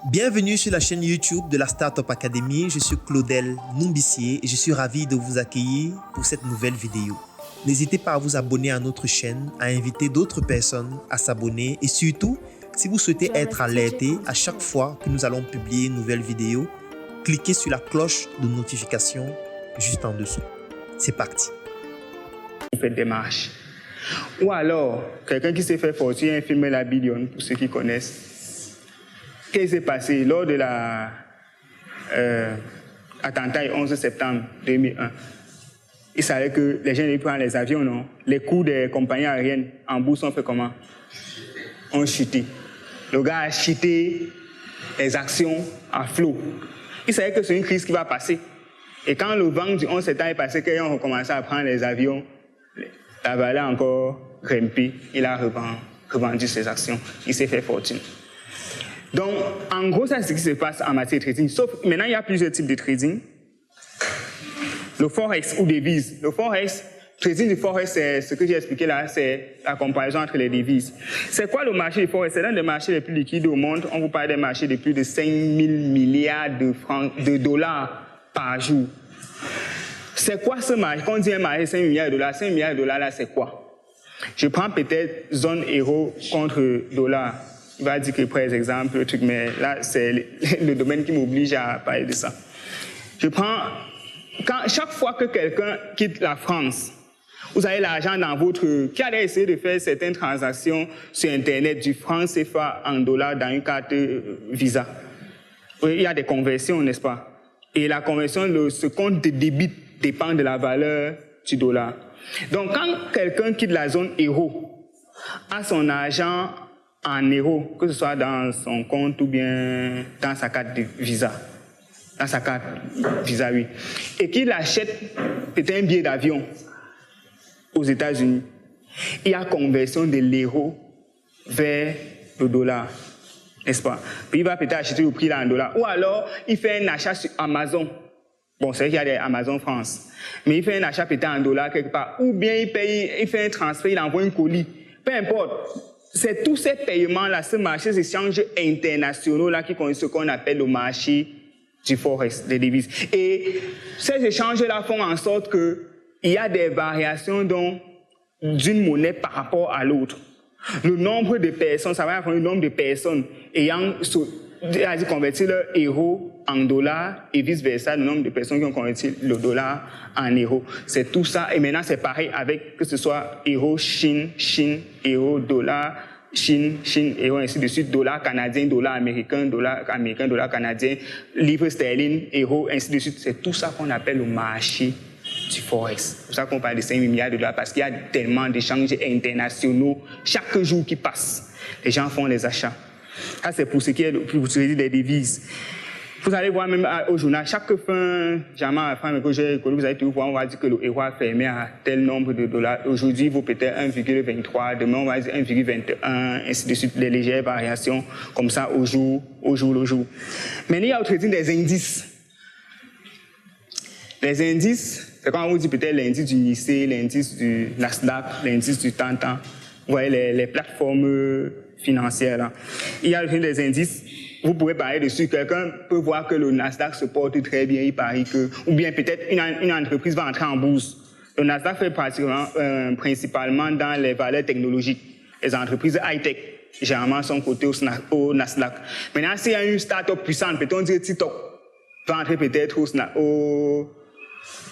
Bienvenue sur la chaîne YouTube de la Startup Academy. Je suis Claudel Numbissier et je suis ravi de vous accueillir pour cette nouvelle vidéo. N'hésitez pas à vous abonner à notre chaîne, à inviter d'autres personnes à s'abonner et surtout, si vous souhaitez être alerté à chaque fois que nous allons publier une nouvelle vidéo, cliquez sur la cloche de notification juste en dessous. C'est parti. Vous faites des marches. Ou alors, quelqu'un qui s'est fait fortune un film La Billion, pour ceux qui connaissent. Qu'est-ce qui s'est passé lors de l'attentat du 11 septembre 2001? Il savait que les gens allaient prendre les avions, non? Les coûts des compagnies aériennes en bourse ont fait comment? Ont chuté. Le gars a chuté les actions à flot. Il savait que c'est une crise qui va passer. Et quand le vent du 11 septembre est passé, quand ils ont recommencé à prendre les avions, la valeur a encore grimpé. Il a revendu ses actions. Il s'est fait fortune. Donc, en gros, ça, c'est ce qui se passe en matière de trading. Sauf maintenant, il y a plusieurs types de trading. Le forex ou devises. Le forex, trading du forex, c'est ce que j'ai expliqué là, c'est la comparaison entre les devises. C'est quoi le marché du forex? C'est l'un des marchés les plus liquides au monde. On vous parle des marchés de plus de 5 000 milliards de dollars par jour. C'est quoi ce marché? Quand on dit un marché de 5 milliards de dollars, 5 milliards de dollars là, c'est quoi? Je prends peut-être zone euro contre dollar. Il va dire que, par exemple, le truc, mais là, c'est le domaine qui m'oblige à parler de ça. Je prends, chaque fois que quelqu'un quitte la France, vous avez l'argent dans votre, qui allait essayer de faire certaines transactions sur Internet du franc CFA en dollars dans une carte Visa. Il y a des conversions, n'est-ce pas? Et la conversion, ce compte de débit dépend de la valeur du dollar. Donc, quand quelqu'un quitte la zone euro, a son argent en euros, que ce soit dans son compte ou bien dans sa carte de Visa. Dans sa carte Visa, oui. Et qu'il achète peut-être un billet d'avion aux États-Unis. Il y a conversion de l'euro vers le dollar, n'est-ce pas? Puis il va peut-être acheter au prix là en dollars. Ou alors, il fait un achat sur Amazon. Bon, c'est vrai qu'il y a des Amazon France. Mais il fait un achat peut-être en dollars quelque part. Ou bien il fait un transfert, il envoie un colis. Peu importe. C'est tous ces paiements-là, ce marché d'échanges internationaux-là qui constituent ce qu'on appelle le marché du forex, des devises. Et ces échanges-là font en sorte qu'il y a des variations d'une monnaie par rapport à l'autre. Le nombre de personnes, ça va avoir le nombre de personnes ayant converti leur euro en dollars et vice-versa, le nombre de personnes qui ont converti le dollar en euros. C'est tout ça. Et maintenant, c'est pareil avec que ce soit euro, Chine, euro, dollar, Chine, euro, ainsi de suite, dollar canadien, dollar américain, dollar canadien, livre sterling, euro, ainsi de suite. C'est tout ça qu'on appelle le marché du forex. C'est pour ça qu'on parle de 5 milliards de dollars, parce qu'il y a tellement d'échanges internationaux chaque jour qui passe. Les gens font les achats. Ça, c'est pour ce qui est des devises. Vous allez voir même au journal, chaque fin, jamais à la fin que j'ai connu, vous allez tout voir, on va dire que le euro a fermé à tel nombre de dollars. Aujourd'hui, il vaut peut-être 1,23, demain, on va dire 1,21, ainsi de suite, des légères variations, comme ça, au jour le jour. Mais il y a au trading des indices. Les indices, c'est quand on vous dit peut-être l'indice du Nikkei, l'indice du Nasdaq, l'indice du Tantan. Vous voyez les plateformes financières là. Il y a des indices, vous pouvez parler dessus. Quelqu'un peut voir que le Nasdaq se porte très bien, il parie que, ou bien peut-être une entreprise va entrer en bourse. Le Nasdaq fait principalement dans les valeurs technologiques. Les entreprises high-tech, généralement, sont cotées au Nasdaq. Maintenant, s'il y a une start-up puissante, peut-on dire TikTok, va entrer peut-être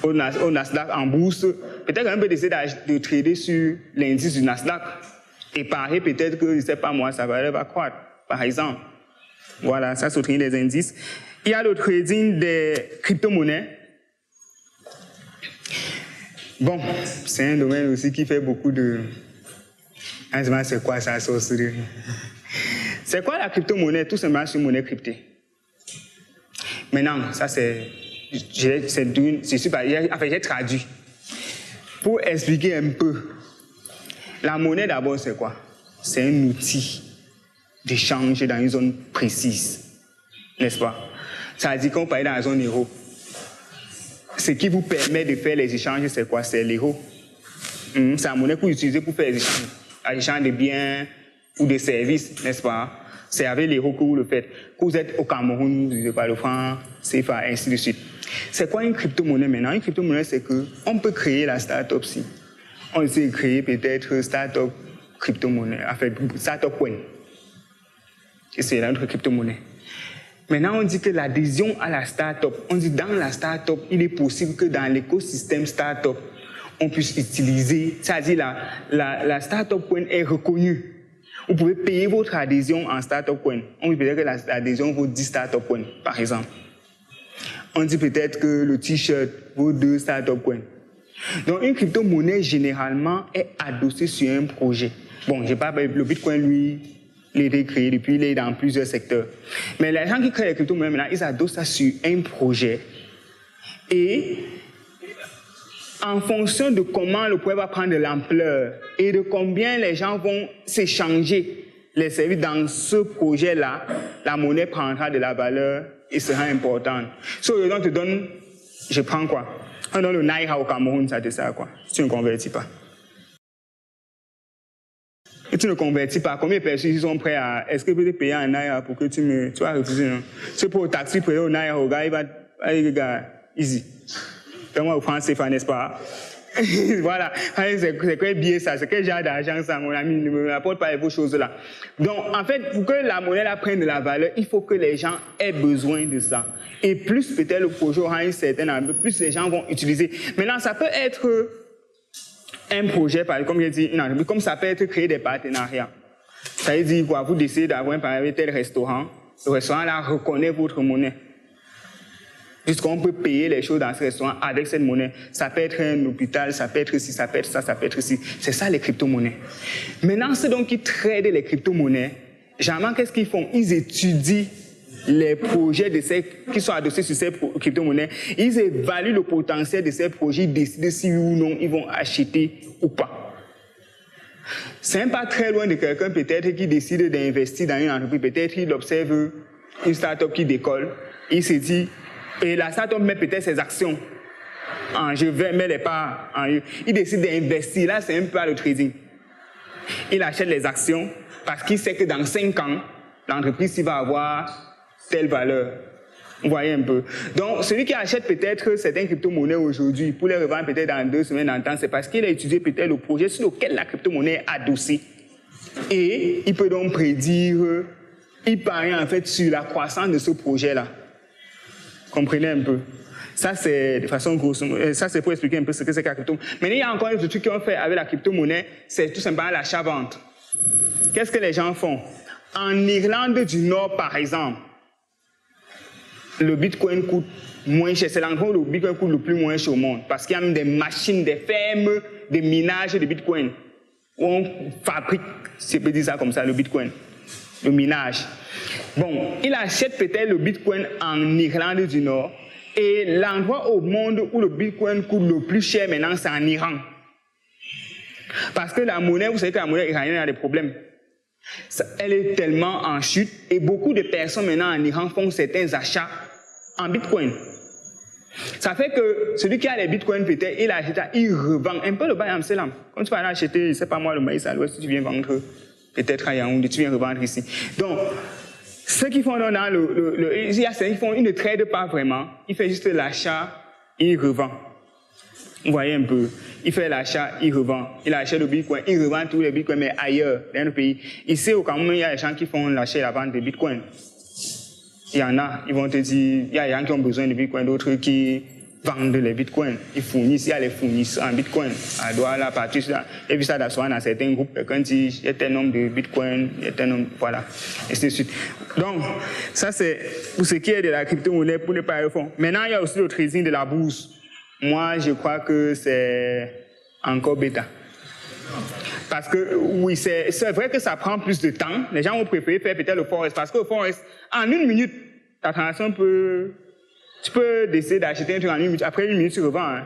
au Nasdaq en bourse, peut-être qu'on peut décider de trader sur l'indice du Nasdaq et parier peut-être que, je ne sais pas moi, sa valeur va croître, par exemple. Voilà, ça c'est le trading des indices. Il y a le trading des crypto-monnaies. Bon, c'est un domaine aussi qui fait beaucoup de... C'est quoi ça, sorcellerie? C'est quoi la crypto-monnaie? Tout simplement, c'est une monnaie cryptée. Maintenant, ça c'est super. Enfin, j'ai traduit. Pour expliquer un peu, la monnaie d'abord, c'est quoi? C'est un outil d'échange dans une zone précise, n'est-ce pas? Ça veut dire qu'on parle dans la zone euro. Ce qui vous permet de faire les échanges, c'est quoi? C'est l'euro. C'est la monnaie que vous utilisez pour faire les échanges de biens ou de services, n'est-ce pas? C'est avec l'euro que vous le faites. Que vous êtes au Cameroun, vous n'utilisez pas le franc, CFA, ainsi de suite. C'est quoi une crypto-monnaie maintenant? Une crypto-monnaie, c'est qu'on peut créer la start-up si. On essaie de créer peut-être start-up crypto-monnaie, en fait, start-up coin. Et c'est notre crypto-monnaie. Maintenant, on dit que l'adhésion à la start-up, on dit dans la start-up, il est possible que dans l'écosystème start-up, on puisse utiliser, c'est-à-dire la start-up coin est reconnue. Vous pouvez payer votre adhésion en start-up coin. On dit peut-être que l'adhésion vaut 10 start-up coins, par exemple. On dit peut-être que le t-shirt vaut 2 start-up coins. Donc, une crypto-monnaie, généralement, est adossée sur un projet. Bon, je ne sais pas, le Bitcoin, lui, il a été créé depuis, il est dans plusieurs secteurs. Mais les gens qui créent les crypto-monnaies, maintenant, ils adossent ça sur un projet. Et en fonction de comment le projet va prendre de l'ampleur et de combien les gens vont s'échanger les services dans ce projet-là, la monnaie prendra de la valeur et sera importante. Si on te donne, je prends quoi? On donne le Naira au Cameroun, ça te sert quoi? Si tu ne convertis pas. Et tu ne convertis pas, combien de personnes sont prêts à... Est-ce que tu peux te payer en Naira pour que tu vas refuser, non? C'est pour le taxi, payer au Naira, au gars, il va... Allez, les gars, easy. Fais-moi au franc CFA, n'est-ce pas? Voilà. C'est quel billet ça? C'est quel genre d'argent ça, mon ami? Ne me rapporte pas vos choses-là. Donc, en fait, pour que la monnaie là prenne de la valeur, il faut que les gens aient besoin de ça. Et plus peut-être le projet aura une certaine ampleur, plus les gens vont utiliser. Maintenant, ça peut être un projet, comme j'ai dit, une entreprise, comme ça peut être créer des partenariats. Ça veut dire quoi? Vous décidez d'avoir un tel restaurant. Le restaurant là reconnaît votre monnaie. Puisqu'on peut payer les choses dans ce restaurant avec cette monnaie. Ça peut être un hôpital, ça peut être ci, ça peut être ça, ça peut être ci. C'est ça les crypto-monnaies. Maintenant, ceux donc qui tradent les crypto-monnaies, généralement, qu'est-ce qu'ils font? Ils étudient les projets qui sont adossés sur ces crypto-monnaies. Ils évaluent le potentiel de ces projets, ils décident si oui ou non ils vont acheter ou pas. C'est même pas très loin de quelqu'un peut-être qui décide d'investir dans une entreprise. Peut-être qu'il observe une start-up qui décolle. Il se dit, et la start-up met peut-être ses actions en jeu, met les parts en jeu. Il décide d'investir. Là, c'est un peu le trading. Il achète les actions parce qu'il sait que dans 5 ans, l'entreprise va avoir telle valeur. Vous voyez un peu. Donc, celui qui achète peut-être certaines crypto-monnaies aujourd'hui pour les revendre peut-être dans 2 semaines, dans le temps, c'est parce qu'il a étudié peut-être le projet sur lequel la crypto-monnaie est adossée. Et il peut donc prédire, il parie en fait sur la croissance de ce projet-là. Comprenez un peu. Ça, c'est de façon grosse. Ça, c'est pour expliquer un peu ce que c'est que la crypto-monnaie. Mais il y a encore un truc qu'on fait avec la crypto-monnaie, c'est tout simplement l'achat-vente. Qu'est-ce que les gens font? En Irlande du Nord, par exemple, le Bitcoin coûte moins cher. C'est l'endroit où le Bitcoin coûte le plus moins cher au monde. Parce qu'il y a même des machines, des fermes de minage de Bitcoin. Où on fabrique, si je peux dire ça comme ça, le Bitcoin. Le minage. Bon, il achète peut-être le Bitcoin en Irlande du Nord et l'endroit au monde où le Bitcoin coûte le plus cher maintenant, c'est en Iran. Parce que la monnaie, vous savez que la monnaie iranienne a des problèmes. Elle est tellement en chute et beaucoup de personnes maintenant en Iran font certains achats en Bitcoin. Ça fait que celui qui a les Bitcoins, peut-être, il achète, il revend un peu le bail Amsterdam. Quand tu vas aller acheter, je ne sais pas moi, le maïs à l'ouest, tu viens vendre peut-être à Yaoundé, tu viens revendre ici. Donc, ceux qui font dans il y a ceux qui font, ils ne tradent pas vraiment. Ils font juste l'achat, ils revendent. Vous voyez un peu. Il fait l'achat, il revend. Il achète le Bitcoin, il revend tous les Bitcoins, mais ailleurs, dans le pays. Ici, au Cameroun, il y a des gens qui font l'achat et la vente de Bitcoin. Il y en a, ils vont te dire, il y a des gens qui ont besoin de Bitcoin, d'autres qui vendent les Bitcoins. Ils fournissent, il y a les fournisseurs en Bitcoin. À Douala, partout, et puis ça, dans certains groupes, quand il y a tel nombre de Bitcoin, il y a tel nombre, voilà, et ainsi de suite. Donc, ça, c'est pour ce qui est de la crypto-monnaie, pour ne pas le fond. Maintenant, il y a aussi le trading de la bourse. Moi, je crois que c'est encore bêta. Parce que, oui, c'est vrai que ça prend plus de temps. Les gens vont préférer faire peut-être le Forex. Parce que le Forex, en 1 minute, ta transaction peut... Tu peux décider d'acheter un truc en 1 minute. Après 1 minute, tu revends. Hein.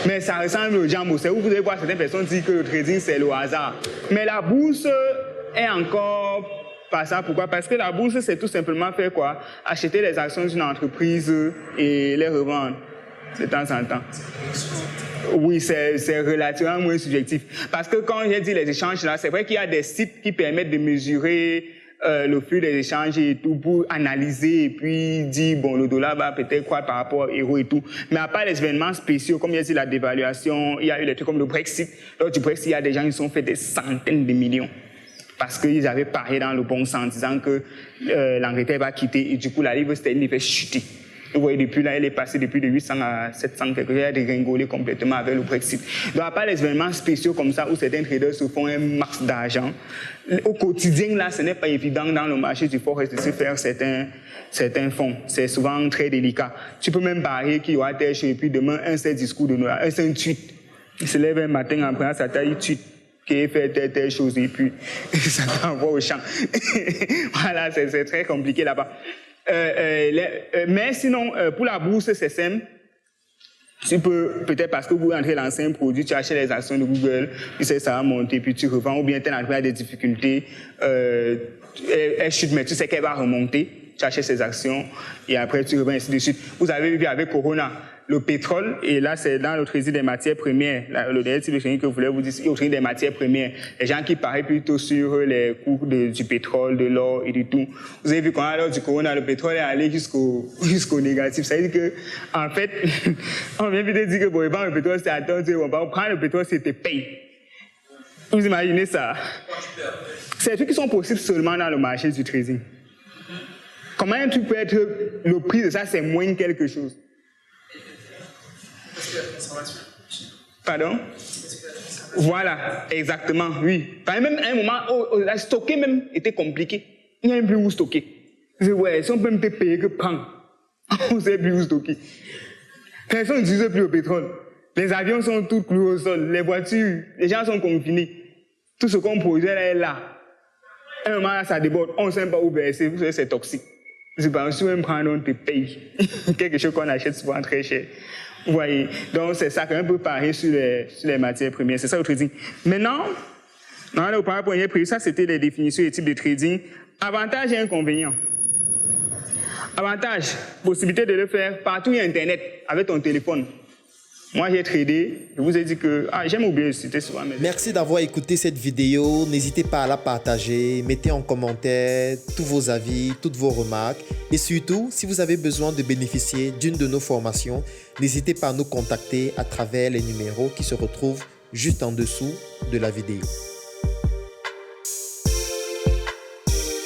Mais ça ressemble au Jambo. C'est où vous allez voir certaines personnes dire que le trading, c'est le hasard. Mais la bourse est encore pas ça. Pourquoi? Parce que la bourse, c'est tout simplement faire quoi? Acheter les actions d'une entreprise et les revendre de temps en temps. Oui, c'est relativement moins subjectif. Parce que quand j'ai dit les échanges là, c'est vrai qu'il y a des sites qui permettent de mesurer le flux des échanges et tout pour analyser et puis dire, bon, le dollar va peut-être quoi par rapport à l'euro et tout. Mais à part les événements spéciaux, comme il y a dit la dévaluation, il y a eu des trucs comme le Brexit. Lors du Brexit, il y a des gens qui se sont fait des centaines de millions. Parce qu'ils avaient parié dans le bon sens, en disant que l'Angleterre va quitter et du coup la livre sterling va chuter. Vous voyez, depuis là, elle est passée depuis de 800 à 700 quelque chose, elle a dégringolé complètement avec le Brexit. Donc, à part les événements spéciaux comme ça, où certains traders se font un max d'argent, au quotidien, là, ce n'est pas évident dans le marché du forex de se faire certains fonds. C'est souvent très délicat. Tu peux même parier qu'il y aura tel chose et puis demain, un seul discours de Noël, un seul tweet. Il se lève un matin en prenant sa taille, il tweet qui fait telle chose et puis ça t'envoie au champ. Voilà, c'est très compliqué là-bas. Mais sinon, pour la bourse, c'est simple. Tu peux, peut-être parce que vous entrez dans un produit, tu achètes les actions de Google, tu sais ça va monter, puis tu revends, ou bien tu as des difficultés, elle chute, mais tu sais qu'elle va remonter, tu achètes ces actions, et après tu revends, ainsi de suite. Vous avez vu avec Corona, le pétrole, et là c'est dans le trading des matières premières, le dernier type de trading que je voulais vous dire, c'est le trading des matières premières. Les gens qui parient plutôt sur les cours du pétrole, de l'or et du tout. Vous avez vu quand lors du Corona, le pétrole est allé jusqu'au négatif. Ça veut dire que, en fait, on vient de dire que bon, le pétrole c'est attendu, on prend le pétrole, c'était paye. Vous imaginez ça? C'est des trucs qui sont possibles seulement dans le marché du trading. Comment un truc peut être, le prix de ça c'est moins quelque chose? Pardon? Voilà, exactement, oui. Par même à un moment, la stocker même était compliqué. Il n'y a même plus où stocker. Ouais, si on peut me payer que prendre, on ne sait plus où stocker. Personne n'utilise plus le pétrole. Les avions sont tous cloués au sol, les voitures, les gens sont confinés. Tout ce qu'on produit là est là. À un moment là, ça déborde, on ne sait pas où verser, vous savez, c'est toxique. C'est pas si on me prend, on te paye. Quelque chose qu'on achète souvent très cher. Vous voyez, donc c'est ça qu'on peut parier sur les matières premières. C'est ça le trading. Maintenant, on va parler pour premier prix. Ça, c'était les définitions des types de trading. Avantages et inconvénients. Avantage, possibilité de le faire partout sur Internet avec ton téléphone. Moi, j'ai tradé. Je vous ai dit que... j'aime oublier de citer souvent. Merci d'avoir écouté cette vidéo. N'hésitez pas à la partager. Mettez en commentaire tous vos avis, toutes vos remarques. Et surtout, si vous avez besoin de bénéficier d'une de nos formations, n'hésitez pas à nous contacter à travers les numéros qui se retrouvent juste en dessous de la vidéo.